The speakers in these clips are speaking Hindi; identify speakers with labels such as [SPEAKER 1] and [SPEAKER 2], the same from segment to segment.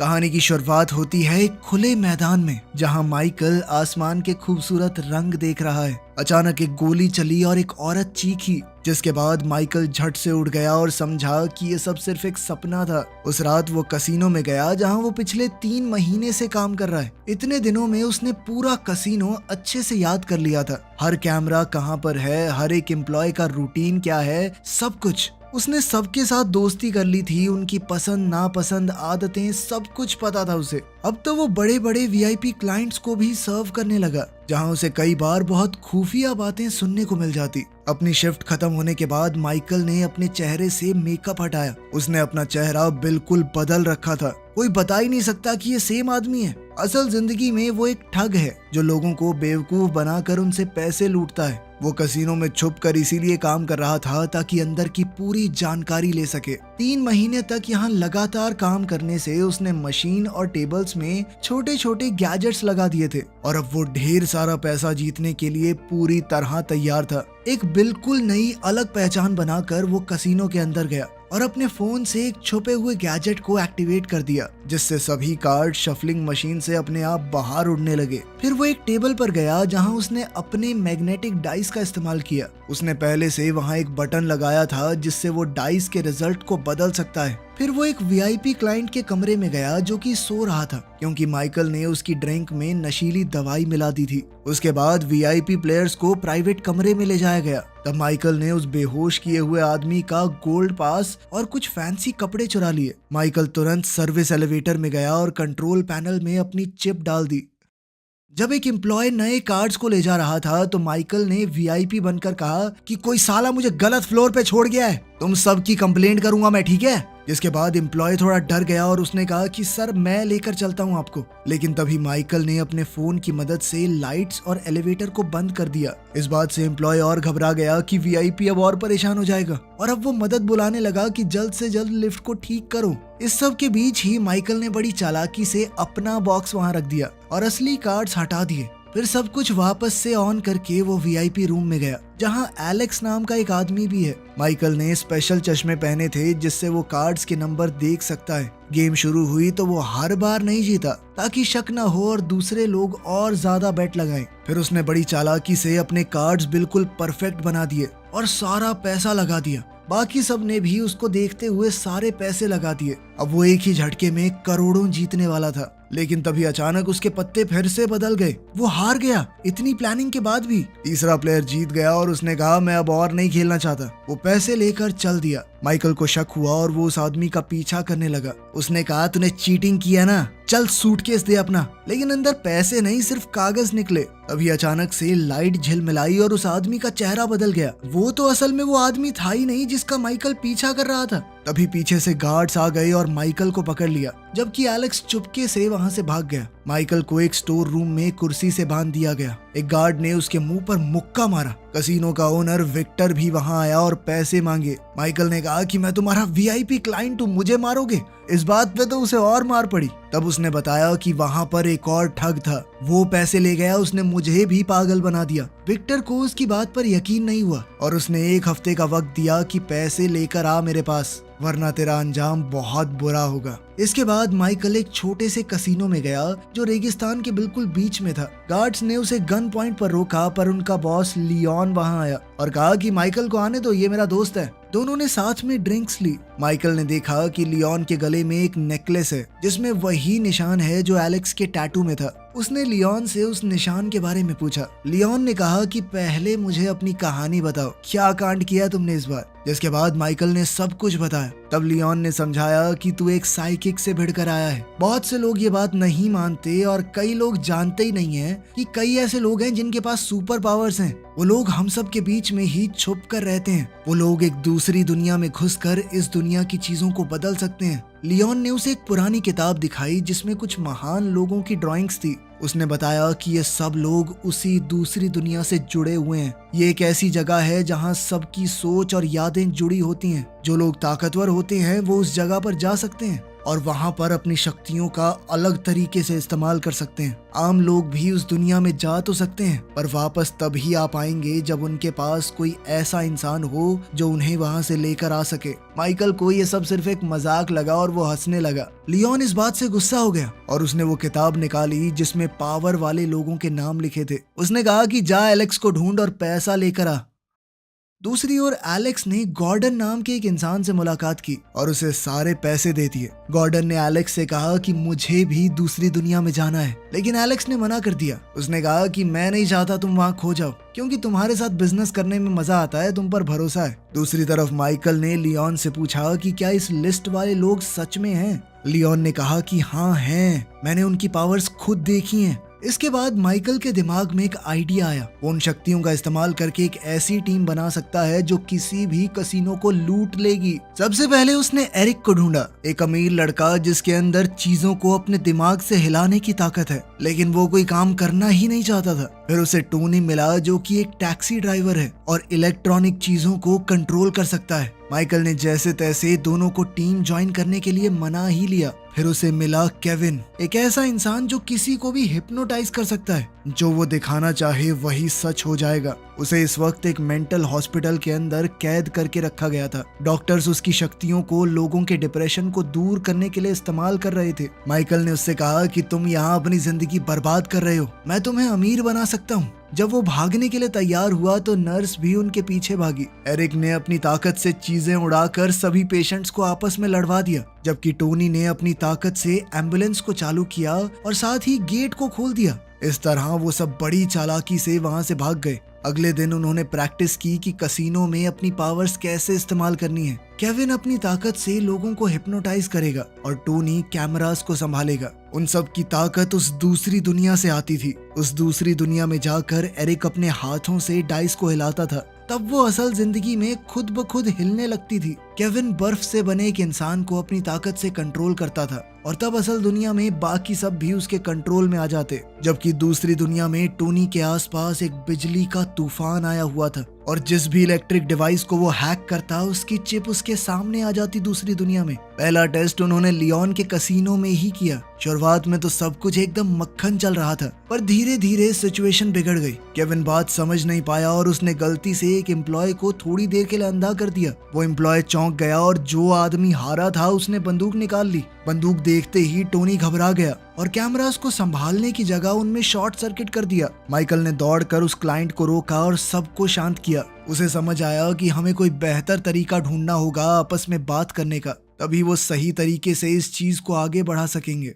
[SPEAKER 1] कहानी की शुरुआत होती है एक खुले मैदान में, जहां माइकल आसमान के खूबसूरत रंग देख रहा है। अचानक एक गोली चली और एक औरत चीखी, जिसके बाद माइकल झट से उठ गया और समझा कि ये सब सिर्फ एक सपना था। उस रात वो कसीनो में गया जहां वो पिछले 3 महीने से काम कर रहा है। इतने दिनों में उसने पूरा कसीनो अच्छे से याद कर लिया था। हर कैमरा कहां पर है, हर एक एम्प्लॉय का रूटीन क्या है, सब कुछ। उसने सबके साथ दोस्ती कर ली थी, उनकी पसंद नापसंद आदतें सब कुछ पता था उसे। अब तो वो बड़े बड़े वीआईपी क्लाइंट्स को भी सर्व करने लगा, जहां उसे कई बार बहुत खुफिया बातें सुनने को मिल जाती। अपनी शिफ्ट खत्म होने के बाद माइकल ने अपने चेहरे से मेकअप हटाया। उसने अपना चेहरा बिल्कुल बदल रखा था। कोई बता ही नहीं सकता कि ये सेम आदमी है। असल जिंदगी में वो एक ठग है जो लोगों को बेवकूफ बनाकर उनसे पैसे लूटता है। वो कसीनो में छुप कर इसीलिए काम कर रहा था ताकि अंदर की पूरी जानकारी ले सके। 3 महीने तक यहाँ लगातार काम करने से उसने मशीन और टेबल्स में छोटे छोटे गैजेट्स लगा दिए थे और अब वो ढेर सारा पैसा जीतने के लिए पूरी तरह तैयार था। एक बिल्कुल नई अलग पहचान बनाकर वो कसीनो के अंदर गया और अपने फोन से एक छुपे हुए गैजेट को एक्टिवेट कर दिया, जिससे सभी कार्ड शफलिंग मशीन से अपने आप बाहर उड़ने लगे। फिर वो एक टेबल पर गया जहां उसने अपने मैग्नेटिक डाइस का इस्तेमाल किया। उसने पहले से वहां एक बटन लगाया था जिससे वो डाइस के रिजल्ट को बदल सकता है। फिर वो एक वीआईपी क्लाइंट के कमरे में गया जो कि सो रहा था, क्योंकि माइकल ने उसकी ड्रिंक में नशीली दवाई मिला दी थी। उसके बाद वीआईपी प्लेयर्स को प्राइवेट कमरे में ले जाया गया। तब माइकल ने उस बेहोश किए हुए आदमी का गोल्ड पास और कुछ फैंसी कपड़े चुरा लिए। माइकल तुरंत सर्विस एलिवेटर में गया और कंट्रोल पैनल में अपनी चिप डाल दी। जब एक एम्प्लॉय नए कार्ड्स को ले जा रहा था तो माइकल ने वीआईपी बनकर कहा कि कोई साला मुझे गलत फ्लोर पे छोड़ गया है, तुम सब की कंप्लेंट करूंगा मैं, ठीक है। जिसके बाद एम्प्लॉय थोड़ा डर गया और उसने कहा कि सर मैं लेकर चलता हूं आपको। लेकिन तभी माइकल ने अपने फोन की मदद से लाइट्स और एलिवेटर को बंद कर दिया। इस बात से एम्प्लॉय और घबरा गया कि वीआईपी अब और परेशान हो जाएगा और अब वो मदद बुलाने लगा कि जल्द से जल्द लिफ्ट को ठीक करो। इस सब के बीच ही माइकल ने बड़ी चालाकी से अपना बॉक्स वहां रख दिया और असली कार्ड्स हटा दिए। फिर सब कुछ वापस से ऑन करके वो वीआईपी रूम में गया, जहां एलेक्स नाम का एक आदमी भी है। माइकल ने स्पेशल चश्मे पहने थे जिससे वो कार्ड्स के नंबर देख सकता है। गेम शुरू हुई तो वो हर बार नहीं जीता ताकि शक न हो और दूसरे लोग और ज्यादा बेट लगाएं। फिर उसने बड़ी चालाकी से अपने कार्ड्स बिल्कुल परफेक्ट बना दिए और सारा पैसा लगा दिया। बाकी सब ने भी उसको देखते हुए सारे पैसे लगा दिए। अब वो एक ही झटके में करोड़ों जीतने वाला था। लेकिन तभी अचानक उसके पत्ते फिर से बदल गए। वो हार गया इतनी प्लानिंग के बाद भी। तीसरा प्लेयर जीत गया और उसने कहा मैं अब और नहीं खेलना चाहता। वो पैसे लेकर चल दिया। माइकल को शक हुआ और वो उस आदमी का पीछा करने लगा। उसने कहा तूने चीटिंग किया ना, चल सूटकेस दे अपना। लेकिन अंदर पैसे नहीं, सिर्फ कागज निकले। तभी अचानक से लाइट झिलमिलाई और उस आदमी का चेहरा बदल गया। वो तो असल में वो आदमी था ही नहीं जिसका माइकल पीछा कर रहा था। तभी पीछे से गार्ड्स आ गए और माइकल को पकड़ लिया, जबकि एलेक्स चुपके से वहां से भाग गया। माइकल को एक स्टोर रूम में कुर्सी से बांध दिया गया। एक गार्ड ने उसके मुंह पर मुक्का मारा। कसीनो का ओनर विक्टर भी वहां आया और पैसे मांगे। माइकल ने कहा कि मैं तुम्हारा वीआईपी क्लाइंट हूँ, मुझे मारोगे। इस बात पे तो उसे और मार पड़ी। तब उसने बताया कि वहां पर एक और ठग था, वो पैसे ले गया, उसने मुझे भी पागल बना दिया। विक्टर को उसकी बात पर यकीन नहीं हुआ और उसने 1 हफ्ते का वक्त दिया कि पैसे लेकर आ मेरे पास, वरना तेरा अंजाम बहुत बुरा होगा। इसके बाद माइकल एक छोटे से कसीनो में गया जो रेगिस्तान के बिल्कुल बीच में था। गार्ड्स ने उसे गन पॉइंट पर रोका, पर उनका बॉस लियोन वहां आया और कहा कि माइकल को आने दो, ये मेरा दोस्त है। दोनों ने साथ में ड्रिंक्स ली। माइकल ने देखा कि लियोन के गले में एक नेकलेस है जिसमें वही निशान है जो एलेक्स के टैटू में था। उसने लियोन से उस निशान के बारे में पूछा। लियोन ने कहा कि पहले मुझे अपनी कहानी बताओ, क्या कांड किया तुमने इस बार। जिसके बाद माइकल ने सब कुछ बताया। तब लियोन ने समझाया कि तू एक साइकिक से भिड़कर आया है। बहुत से लोग ये बात नहीं मानते और कई लोग जानते ही नहीं है कि कई ऐसे लोग हैं जिनके पास सुपर पावर्स हैं। वो लोग हम सब के बीच में ही छुप कर रहते हैं। वो लोग एक दूसरी दुनिया में घुसकर इस दुनिया की चीजों को बदल सकते हैं। लियोन ने उसे एक पुरानी किताब दिखाई जिसमें कुछ महान लोगों की ड्राइंग्स थी। उसने बताया कि ये सब लोग उसी दूसरी दुनिया से जुड़े हुए हैं। ये एक ऐसी जगह है जहां सबकी सोच और यादें जुड़ी होती हैं। जो लोग ताकतवर होते हैं वो उस जगह पर जा सकते हैं और वहाँ पर अपनी शक्तियों का अलग तरीके से इस्तेमाल कर सकते हैं। आम लोग भी उस दुनिया में जा तो सकते हैं पर वापस तभी आ पाएंगे जब उनके पास कोई ऐसा इंसान हो जो उन्हें वहाँ से लेकर आ सके। माइकल को ये सब सिर्फ एक मजाक लगा और वो हंसने लगा। लियोन इस बात से गुस्सा हो गया और उसने वो किताब निकाली जिसमें पावर वाले लोगों के नाम लिखे थे। उसने कहा कि जा एलेक्स को ढूंढ और पैसा लेकर आ। दूसरी ओर एलेक्स ने गॉर्डन नाम के एक इंसान से मुलाकात की और उसे सारे पैसे दे दिए। गॉर्डन ने एलेक्स से कहा कि मुझे भी दूसरी दुनिया में जाना है, लेकिन एलेक्स ने मना कर दिया। उसने कहा कि मैं नहीं चाहता तुम वहाँ खो जाओ क्योंकि तुम्हारे साथ बिजनेस करने में मजा आता है, तुम पर भरोसा है। दूसरी तरफ माइकल ने लियोन से पूछा कि क्या इस लिस्ट वाले लोग सच में हैं? लियोन ने कहा कि हाँ हैं, मैंने उनकी पावर्स खुद देखी हैं। इसके बाद माइकल के दिमाग में एक आइडिया आया। वो उन शक्तियों का इस्तेमाल करके एक ऐसी टीम बना सकता है जो किसी भी कसिनो को लूट लेगी। सबसे पहले उसने एरिक को ढूंढा, एक अमीर लड़का जिसके अंदर चीजों को अपने दिमाग से हिलाने की ताकत है, लेकिन वो कोई काम करना ही नहीं चाहता था। फिर उसे टोनी मिला जो कि एक टैक्सी ड्राइवर है और इलेक्ट्रॉनिक चीजों को कंट्रोल कर सकता है। माइकल ने जैसे तैसे दोनों को टीम ज्वाइन करने के लिए मना ही लिया। फिर उसे मिला केविन, एक ऐसा इंसान जो किसी को भी हिप्नोटाइज कर सकता है, जो वो दिखाना चाहे वही सच हो जाएगा। उसे इस वक्त एक मेंटल हॉस्पिटल के अंदर कैद करके रखा गया था। डॉक्टर्स उसकी शक्तियों को लोगों के डिप्रेशन को दूर करने के लिए इस्तेमाल कर रहे थे। माइकल ने उससे कहा कि तुम यहाँ अपनी जिंदगी बर्बाद कर रहे हो, मैं तुम्हें अमीर बना सकता हूँ। जब वो भागने के लिए तैयार हुआ तो नर्स भी उनके पीछे भागी। एरिक ने अपनी ताकत से चीजें उड़ाकर सभी पेशेंट्स को आपस में लड़वा दिया, जबकि टोनी ने अपनी ताकत से एम्बुलेंस को चालू किया और साथ ही गेट को खोल दिया। इस तरह वो सब बड़ी चालाकी से वहां से भाग गए। अगले दिन उन्होंने प्रैक्टिस की कि कसीनो में अपनी पावर्स कैसे इस्तेमाल करनी है। केविन अपनी ताकत से लोगों को हिप्नोटाइज करेगा और टोनी कैमरास को संभालेगा। उन सब की ताकत उस दूसरी दुनिया से आती थी। उस दूसरी दुनिया में जाकर एरिक अपने हाथों से डाइस को हिलाता था, तब वो असल जिंदगी में खुद ब खुद हिलने लगती थी। केविन बर्फ से बने एक इंसान को अपनी ताकत से कंट्रोल करता था और तब असल दुनिया में बाकी सब भी उसके कंट्रोल में आ जाते, जबकि दूसरी दुनिया में टोनी के आसपास एक बिजली का तूफान आया हुआ था और जिस भी इलेक्ट्रिक डिवाइस को वो हैक करता उसकी चिप उसके सामने आ जाती दूसरी दुनिया में। पहला टेस्ट उन्होंने लियोन के कसीनो में ही किया। शुरुआत में तो सब कुछ एकदम मक्खन चल रहा था, पर धीरे धीरे सिचुएशन बिगड़ गई। केविन बात समझ नहीं पाया और उसने गलती से एक एम्प्लॉय को थोड़ी देर के लिए अंधा कर दिया। वो एम्प्लॉय चौंक गया और जो आदमी हारा था उसने बंदूक निकाल ली। बंदूक देखते ही टोनी घबरा गया और कैमरास को संभालने की जगह उनमें शॉर्ट सर्किट कर दिया। माइकल ने दौड़कर उस क्लाइंट को रोका और सबको शांत किया। उसे समझ आया कि हमें कोई बेहतर तरीका ढूंढना होगा आपस में बात करने का, तभी वो सही तरीके से इस चीज को आगे बढ़ा सकेंगे।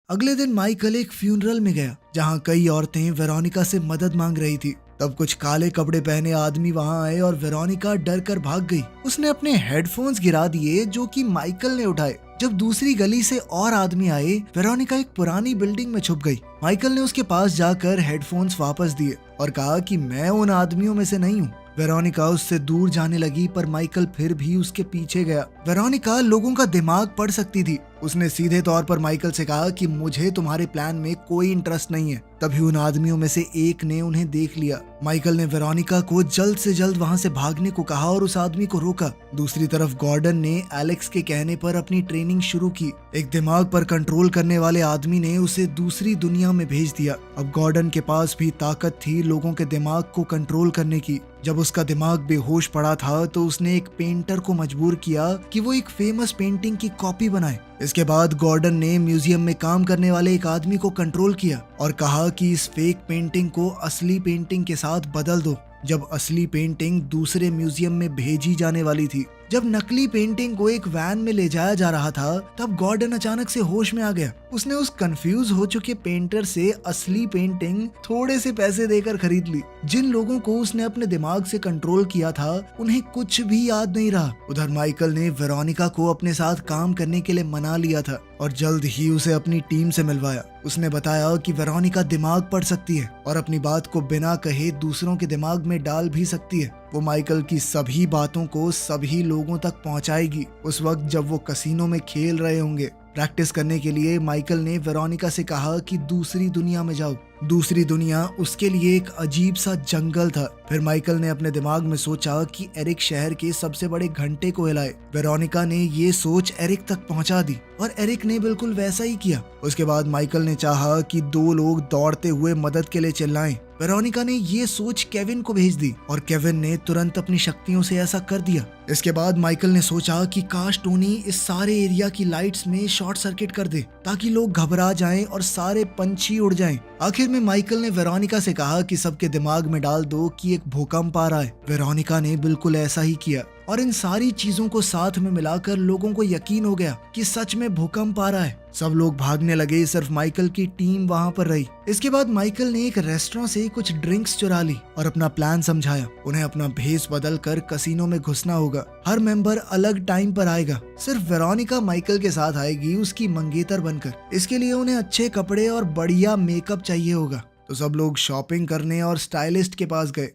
[SPEAKER 1] अगले दिन माइकल एक फ्यूनरल में गया जहां कई औरतें वेरोनिका से मदद मांग रही थी। तब कुछ काले कपड़े पहने आदमी वहां आए और वेरोनिका डर कर भाग गई। उसने अपने हेडफोन्स गिरा दिए जो कि माइकल ने उठाए। जब दूसरी गली से और आदमी आए, वेरोनिका एक पुरानी बिल्डिंग में छुप गई। माइकल ने उसके पास जाकर हेडफोन्स वापस दिए और कहा कि मैं उन आदमियों में से नहीं हूँ। वेरोनिका उससे दूर जाने लगी पर माइकल फिर भी उसके पीछे गया। वेरोनिका लोगों का दिमाग पढ़ सकती थी। उसने सीधे तौर पर माइकल से कहा कि मुझे तुम्हारे प्लान में कोई इंटरेस्ट नहीं है। तभी उन आदमियों में से एक ने उन्हें देख लिया। माइकल ने वेरोनिका को जल्द से जल्द वहां से भागने को कहा और उस आदमी को रोका। दूसरी तरफ गॉर्डन ने एलेक्स के कहने पर अपनी ट्रेनिंग शुरू की। एक दिमाग पर कंट्रोल करने वाले आदमी ने उसे दूसरी दुनिया में भेज दिया। अब गॉर्डन के पास भी ताकत थी लोगों के दिमाग को कंट्रोल करने की। जब उसका दिमाग बेहोश पड़ा था तो उसने एक पेंटर को मजबूर किया कि वो एक फेमस पेंटिंग की कॉपी बनाए। इसके बाद गॉर्डन ने म्यूजियम में काम करने वाले एक आदमी को कंट्रोल किया और कहा कि इस फेक पेंटिंग को असली पेंटिंग के साथ बदल दो। जब असली पेंटिंग दूसरे म्यूजियम में भेजी जाने वाली थी, जब नकली पेंटिंग को एक वैन में ले जाया जा रहा था, तब गॉर्डन अचानक से होश में आ गया। उसने उस कंफ्यूज हो चुके पेंटर से असली पेंटिंग थोड़े से पैसे देकर खरीद ली। जिन लोगों को उसने अपने दिमाग से कंट्रोल किया था उन्हें कुछ भी याद नहीं रहा। उधर माइकल ने वेरोनिका को अपने साथ काम करने के लिए मना लिया था और जल्द ही उसे अपनी टीम से मिलवाया। उसने बताया कि वेरोनिका दिमाग पढ़ सकती है और अपनी बात को बिना कहे दूसरों के दिमाग में डाल भी सकती है। वो माइकल की सभी बातों को सभी लोगों तक पहुंचाएगी उस वक्त जब वो कसीनो में खेल रहे होंगे। प्रैक्टिस करने के लिए माइकल ने वेरोनिका से कहा कि दूसरी दुनिया में जाओ दूसरी दुनिया उसके लिए एक अजीब सा जंगल था। फिर माइकल ने अपने दिमाग में सोचा कि एरिक शहर के सबसे बड़े घंटे को हिलाए। वेरोनिका ने ये सोच एरिक तक पहुंचा दी और एरिक ने बिल्कुल वैसा ही किया। उसके बाद माइकल ने चाहा कि दो लोग दौड़ते हुए मदद के लिए चिल्लाएं। वेरोनिका ने ये सोच केविन को भेज दी और केविन ने तुरंत अपनी शक्तियों से ऐसा कर दिया। इसके बाद माइकल ने सोचा कि काश टोनी इस सारे एरिया की लाइट्स में शॉर्ट सर्किट कर दे ताकि लोग घबरा जाएं और सारे पंछी उड़ जाएं। आखिर में माइकल ने वेरोनिका से कहा कि सबके दिमाग में डाल दो कि एक भूकंप आ रहा है। वेरोनिका ने बिल्कुल ऐसा ही किया और इन सारी चीजों को साथ में मिलाकर लोगों को यकीन हो गया कि सच में भूकंप आ रहा है। सब लोग भागने लगे, सिर्फ माइकल की टीम वहां पर रही। इसके बाद माइकल ने एक रेस्टोरेंट से कुछ ड्रिंक्स चुरा ली और अपना प्लान समझाया। उन्हें अपना भेस बदल कर कसिनो में घुसना होगा। हर मेंबर अलग टाइम पर आएगा। सिर्फ वेरोनिका माइकल के साथ आएगी उसकी मंगेतर बनकर। इसके लिए उन्हें अच्छे कपड़े और बढ़िया मेकअप चाहिए होगा। तो सब लोग शॉपिंग करने और स्टाइलिस्ट के पास गए।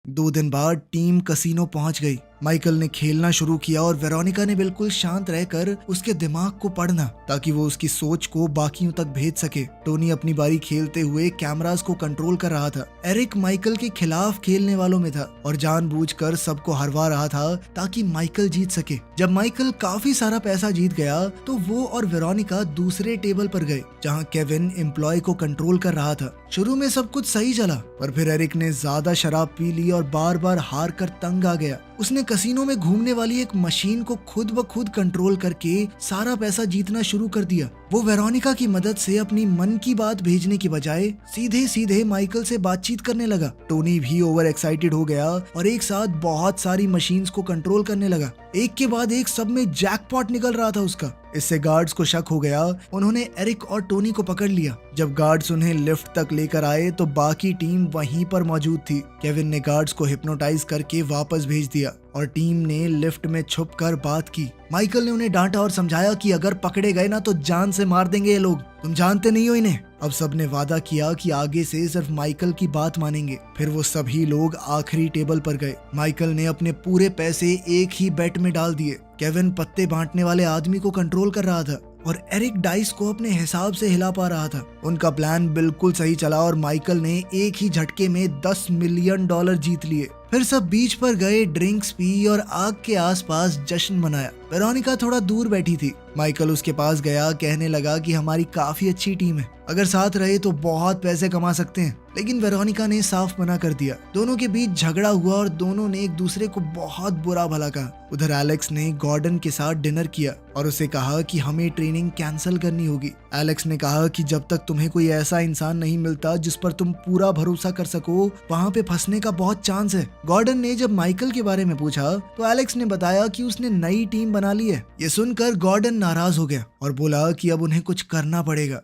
[SPEAKER 1] 2 दिन बाद टीम कसिनो पहुंच गई। माइकल ने खेलना शुरू किया और वेरोनिका ने बिल्कुल शांत रहकर उसके दिमाग को पढ़ना ताकि वो उसकी सोच को बाकियों तक भेज सके। टोनी अपनी बारी खेलते हुए कैमरास को कंट्रोल कर रहा था। एरिक माइकल के खिलाफ खेलने वालों में था और जानबूझकर सबको हरवा रहा था ताकि माइकल जीत सके। जब माइकल काफी सारा पैसा जीत गया तो वो और वेरोनिका दूसरे टेबल पर गए जहाँ केविन एम्प्लॉय को कंट्रोल कर रहा था। शुरू में सब कुछ सही चला पर फिर एरिक ने ज्यादा शराब पी ली और बार बार हार कर तंग आ गया। उसने कसिनो में घूमने वाली एक मशीन को खुद ब खुद कंट्रोल करके सारा पैसा जीतना शुरू कर दिया। वो वेरोनिका की मदद से अपनी मन की बात भेजने की बजाय सीधे सीधे माइकल से बातचीत करने लगा। टोनी भी ओवर एक्साइटेड हो गया और एक साथ बहुत सारी मशीन्स को कंट्रोल करने लगा। एक के बाद एक सब में जैकपॉट निकल रहा था उसका। इससे गार्ड्स को शक हो गया। उन्होंने एरिक और टोनी को पकड़ लिया। जब गार्ड्स उन्हें लिफ्ट तक लेकर आए तो बाकी टीम वहीं पर मौजूद थी। केविन ने गार्ड्स को हिप्नोटाइज करके वापस भेज दिया और टीम ने लिफ्ट में छुपकर बात की। माइकल ने उन्हें डांटा और समझाया कि अगर पकड़े गए ना तो जान से मार देंगे ये लोग, तुम जानते नहीं हो इन्हें। अब सबने वादा किया कि आगे से सिर्फ माइकल की बात मानेंगे। फिर वो सभी लोग आखिरी टेबल पर गए। माइकल ने अपने पूरे पैसे एक ही बेट में डाल दिए। केविन पत्ते बांटने वाले आदमी को कंट्रोल कर रहा था और एरिक डाइस को अपने हिसाब से हिला पा रहा था। उनका प्लान बिल्कुल सही चला और माइकल ने एक ही झटके में $10 मिलियन जीत लिए। फिर सब बीच पर गए, ड्रिंक्स पी और आग के आसपास जश्न मनाया। वेरोनिका थोड़ा दूर बैठी थी। माइकल उसके पास गया, कहने लगा कि हमारी काफी अच्छी टीम है, अगर साथ रहे तो बहुत पैसे कमा सकते हैं। लेकिन वेरोनिका ने साफ मना कर दिया। दोनों के बीच झगड़ा हुआ और दोनों ने एक दूसरे को बहुत बुरा भला कहा। उधर एलेक्स ने गॉर्डन के साथ डिनर किया और उसे कहा कि हमें ट्रेनिंग कैंसिल करनी होगी। एलेक्स ने कहा कि जब तक तुम्हें कोई ऐसा इंसान नहीं मिलता जिस पर तुम पूरा भरोसा कर सको, वहाँ पे फंसने का बहुत चांस है। गॉर्डन ने जब माइकल के बारे में पूछा तो एलेक्स ने बताया कि उसने नई टीम बना ली है। ये सुनकर गॉर्डन नाराज हो गया और बोला कि अब उन्हें कुछ करना पड़ेगा।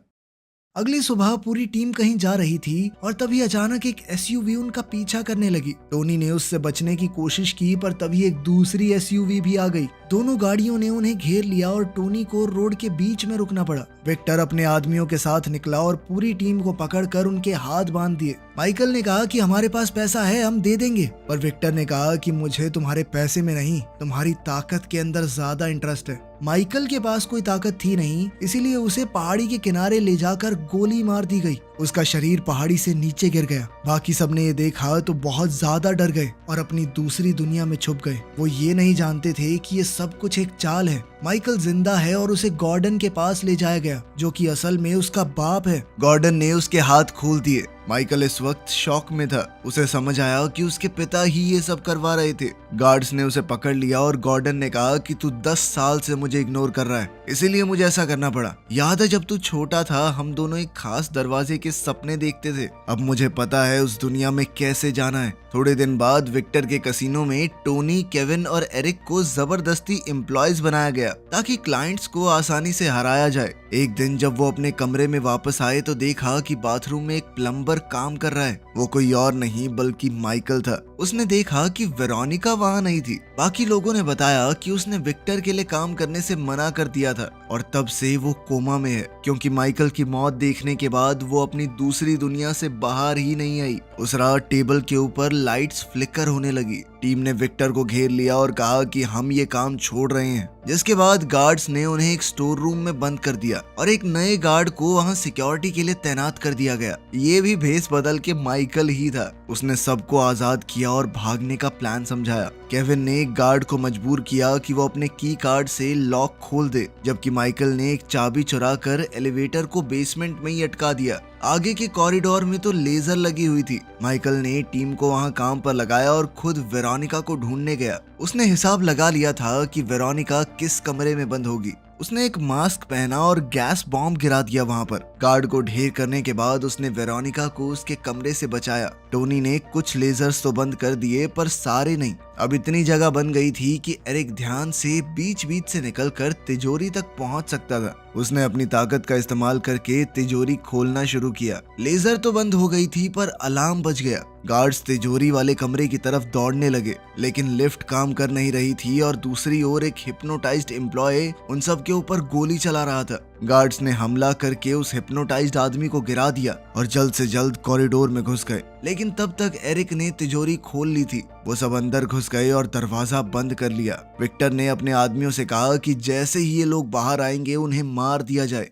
[SPEAKER 1] अगली सुबह पूरी टीम कहीं जा रही थी और तभी अचानक एक एसयूवी उनका पीछा करने लगी। टोनी ने उससे बचने की कोशिश की पर तभी एक दूसरी एसयूवी भी आ गई। दोनों गाड़ियों ने उन्हें घेर लिया और टोनी को रोड के बीच में रुकना पड़ा। विक्टर अपने आदमियों के साथ निकला और पूरी टीम को पकड़कर उनके हाथ बांध दिए। माइकल ने कहा कि हमारे पास पैसा है, हम दे देंगे, पर विक्टर ने कहा कि मुझे तुम्हारे पैसे में नहीं, तुम्हारी ताकत के अंदर ज्यादा इंटरेस्ट है। माइकल के पास कोई ताकत थी नहीं, इसीलिए उसे पहाड़ी के किनारे ले जाकर गोली मार दी गई। उसका शरीर पहाड़ी से नीचे गिर गया। बाकी सबने ये देखा तो बहुत ज्यादा डर गए और अपनी दूसरी दुनिया में छुप गए। वो ये नहीं जानते थे कि ये सब कुछ एक चाल है। माइकल जिंदा है और उसे गॉर्डन के पास ले जाया गया, जो कि असल में उसका बाप है। गॉर्डन ने उसके हाथ खोल दिए। माइकल इस वक्त शॉक में था। उसे समझ आया कि उसके पिता ही ये सब करवा रहे थे। गार्ड्स ने उसे पकड़ लिया और गॉर्डन ने कहा कि तू 10 साल से मुझे इग्नोर कर रहा है, इसीलिए मुझे ऐसा करना पड़ा। याद है जब तू छोटा था हम दोनों एक खास दरवाजे के सपने देखते थे। अब मुझे पता है उस दुनिया में कैसे जाना है। थोड़े दिन बाद विक्टर के कसिनो में टोनी, केविन और एरिक को जबरदस्ती एम्प्लॉयज बनाया गया ताकि क्लाइंट्स को आसानी से हराया जाए। एक दिन जब वो अपने कमरे में वापस आए तो देखा कि बाथरूम में एक प्लम्बर काम कर रहा है। वो कोई और नहीं बल्कि माइकल था। उसने देखा कि वेरोनिका वहाँ नहीं थी। बाकी लोगों ने बताया कि उसने विक्टर के लिए काम करने से मना कर दिया था और तब से वो कोमा में है, क्योंकि माइकल की मौत देखने के बाद वो अपनी दूसरी दुनिया से बाहर ही नहीं आई। उस रात टेबल के ऊपर लाइट्स फ्लिकर होने लगी। टीम ने विक्टर को घेर लिया और कहा कि हम ये काम छोड़ रहे हैं। जिसके बाद गार्ड्स ने उन्हें एक स्टोर रूम में बंद कर दिया और एक नए गार्ड को वहां सिक्योरिटी के लिए तैनात कर दिया गया। ये भी भेस बदल के माइकल ही था। उसने सबको आजाद किया और भागने का प्लान समझाया। केविन ने एक गार्ड को मजबूर किया कि वो अपने की कार्ड से लॉक खोल दे, जबकि माइकल ने एक चाबी चुरा कर एलिवेटर को बेसमेंट में ही अटका दिया। आगे के कॉरिडोर में तो लेजर लगी हुई थी। माइकल ने टीम को वहां काम पर लगाया और खुद वेरोनिका को ढूंढने गया। उसने हिसाब लगा लिया था कि वेरोनिका किस कमरे में बंद होगी। उसने एक मास्क पहना और गैस बॉम्ब गिरा दिया वहां पर। गार्ड को ढेर करने के बाद उसने वेरोनिका को उसके कमरे से बचाया। टोनी ने कुछ लेजर्स तो बंद कर दिए पर सारे नहीं। अब इतनी जगह बन गई थी कि एरिक ध्यान से बीच बीच से निकलकर तिजोरी तक पहुंच सकता था। उसने अपनी ताकत का इस्तेमाल करके तिजोरी खोलना शुरू किया। लेजर तो बंद हो गई थी पर अलार्म बज गया। गार्ड्स तिजोरी वाले कमरे की तरफ दौड़ने लगे, लेकिन लिफ्ट काम कर नहीं रही थी और दूसरी ओर एक हिप्नोटाइज्ड एम्प्लॉय उन सब के ऊपर गोली चला रहा था। गार्ड्स ने हमला करके उस हिप्नोटाइज्ड आदमी को गिरा दिया और जल्द से जल्द कॉरिडोर में घुस गए, लेकिन तब तक एरिक ने तिजोरी खोल ली थी। वो सब अंदर घुस गए और दरवाजा बंद कर लिया। विक्टर ने अपने आदमियों से कहा कि जैसे ही ये लोग बाहर आएंगे उन्हें मार दिया जाए।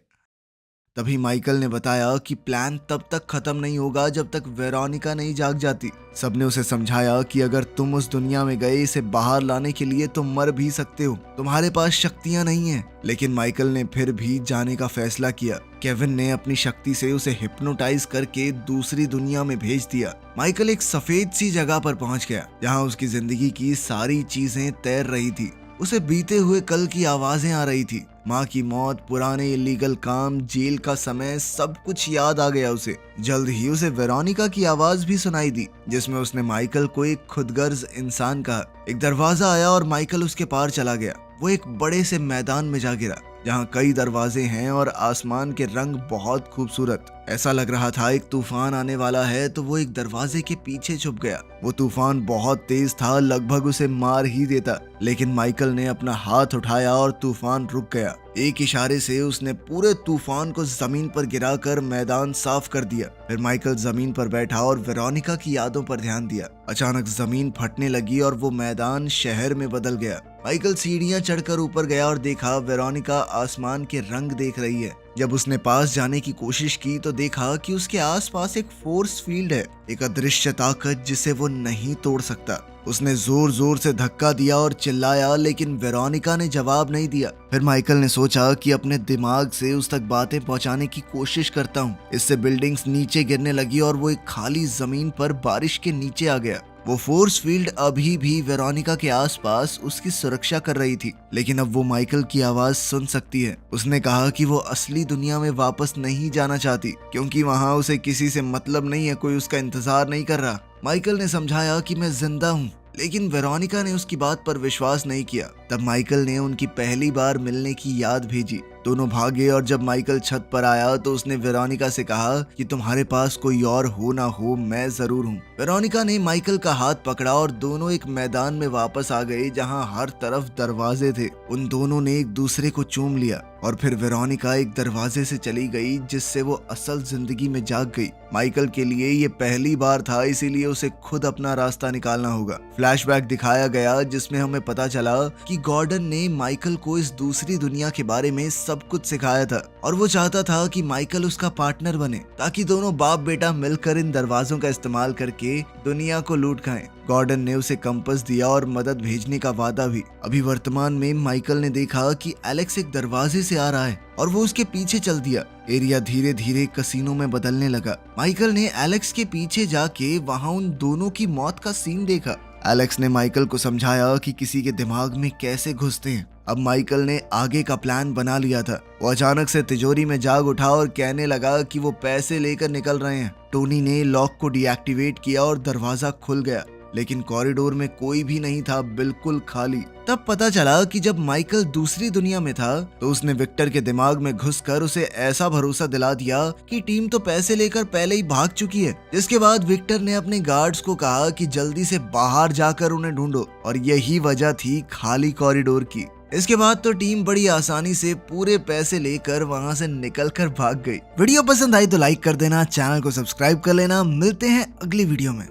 [SPEAKER 1] तभी माइकल ने बताया कि प्लान तब तक खत्म नहीं होगा जब तक वेरोनिका नहीं जाग जाती। सबने उसे समझाया कि अगर तुम उस दुनिया में गए इसे बाहर लाने के लिए तो मर भी सकते हो, तुम्हारे पास शक्तियां नहीं है। लेकिन माइकल ने फिर भी जाने का फैसला किया। केविन ने अपनी शक्ति से उसे हिप्नोटाइज करके दूसरी दुनिया में भेज दिया। माइकल एक सफेद सी जगह पर पहुंच गया जहां उसकी जिंदगी की सारी चीजें तैर रही थी। उसे बीते हुए कल की आवाजें आ रही थी। माँ की मौत, पुराने इलीगल काम, जेल का समय, सब कुछ याद आ गया उसे। जल्द ही उसे वेरोनिका की आवाज भी सुनाई दी, जिसमें उसने माइकल को एक खुदगर्ज इंसान कहा। एक दरवाजा आया और माइकल उसके पार चला गया। वो एक बड़े से मैदान में जा गिरा जहाँ कई दरवाजे हैं और आसमान के रंग बहुत खूबसूरत। ऐसा लग रहा था एक तूफान आने वाला है, तो वो एक दरवाजे के पीछे छुप गया। वो तूफान बहुत तेज था, लगभग उसे मार ही देता, लेकिन माइकल ने अपना हाथ उठाया और तूफान रुक गया। एक इशारे से उसने पूरे तूफान को जमीन पर गिराकर मैदान साफ कर दिया। फिर माइकल जमीन पर बैठा और वेरोनिका की यादों पर ध्यान दिया। अचानक जमीन फटने लगी और वो मैदान शहर में बदल गया। माइकल सीढ़ियां चढ़कर ऊपर गया और देखा वेरोनिका आसमान के रंग देख रही है। जब उसने पास जाने की कोशिश की तो देखा कि उसके आसपास एक फोर्स फील्ड है, एक अदृश्य ताकत जिसे वो नहीं तोड़ सकता। उसने जोर जोर से धक्का दिया और चिल्लाया, लेकिन वेरोनिका ने जवाब नहीं दिया। फिर माइकल ने सोचा कि अपने दिमाग से उस तक बातें पहुंचाने की कोशिश करता हूँ। इससे बिल्डिंग्स नीचे गिरने लगी और वो एक खाली जमीन पर बारिश के नीचे आ गया। वो फोर्स फील्ड अभी भी वेरोनिका के आसपास उसकी सुरक्षा कर रही थी, लेकिन अब वो माइकल की आवाज सुन सकती है। उसने कहा कि वो असली दुनिया में वापस नहीं जाना चाहती, क्योंकि वहाँ उसे किसी से मतलब नहीं है, कोई उसका इंतजार नहीं कर रहा। माइकल ने समझाया कि मैं जिंदा हूँ, लेकिन वेरोनिका ने उसकी बात पर विश्वास नहीं किया। तब माइकल ने उनकी पहली बार मिलने की याद भेजी। दोनों भागे और जब माइकल छत पर आया तो उसने वेरोनिका से कहा कि तुम्हारे पास कोई और हो ना हो, मैं जरूर हूँ। वेरोनिका ने माइकल का हाथ पकड़ा और दोनों एक मैदान में वापस आ गए जहाँ हर तरफ दरवाजे थे। उन दोनों ने एक दूसरे को चूम लिया और फिर वेरोनिका एक दरवाजे से चली गई, जिससे वो असल जिंदगी में जाग गई। माइकल के लिए ये पहली बार था, इसीलिए उसे खुद अपना रास्ता निकालना होगा। फ्लैशबैक दिखाया गया जिसमें हमें पता चला कि गॉर्डन ने माइकल को इस दूसरी दुनिया के बारे में सब कुछ सिखाया था और वो चाहता था कि माइकल उसका पार्टनर बने, ताकि दोनों बाप बेटा मिलकर इन दरवाजों का इस्तेमाल करके दुनिया को लूट खाएं। गॉर्डन ने उसे कंपास दिया और मदद भेजने का वादा भी। अभी वर्तमान में माइकल ने देखा कि एलेक्स एक दरवाजे से आ रहा है और वो उसके पीछे चल दिया। एरिया धीरे धीरे कसीनो में बदलने लगा। माइकल ने एलेक्स के पीछे जाके वहाँ उन दोनों की मौत का सीन देखा। एलेक्स ने माइकल को समझाया कि किसी के दिमाग में कैसे घुसते हैं। अब माइकल ने आगे का प्लान बना लिया था। वो अचानक से तिजोरी में जाग उठा और कहने लगा कि वो पैसे लेकर निकल रहे हैं। टोनी ने लॉक को डीएक्टिवेट किया और दरवाजा खुल गया, लेकिन कॉरिडोर में कोई भी नहीं था, बिल्कुल खाली। तब पता चला कि जब माइकल दूसरी दुनिया में था तो उसने विक्टर के दिमाग में घुसकर उसे ऐसा भरोसा दिला दिया कि टीम तो पैसे लेकर पहले ही भाग चुकी है। जिसके बाद विक्टर ने अपने गार्ड्स को कहा कि जल्दी से बाहर जाकर उन्हें ढूंढो, और यही वजह थी खाली कॉरिडोर की। इसके बाद तो टीम बड़ी आसानी से पूरे पैसे लेकर वहां से निकलकर भाग गई। वीडियो पसंद आई तो लाइक कर देना, चैनल को सब्सक्राइब कर लेना। मिलते हैं अगली वीडियो में।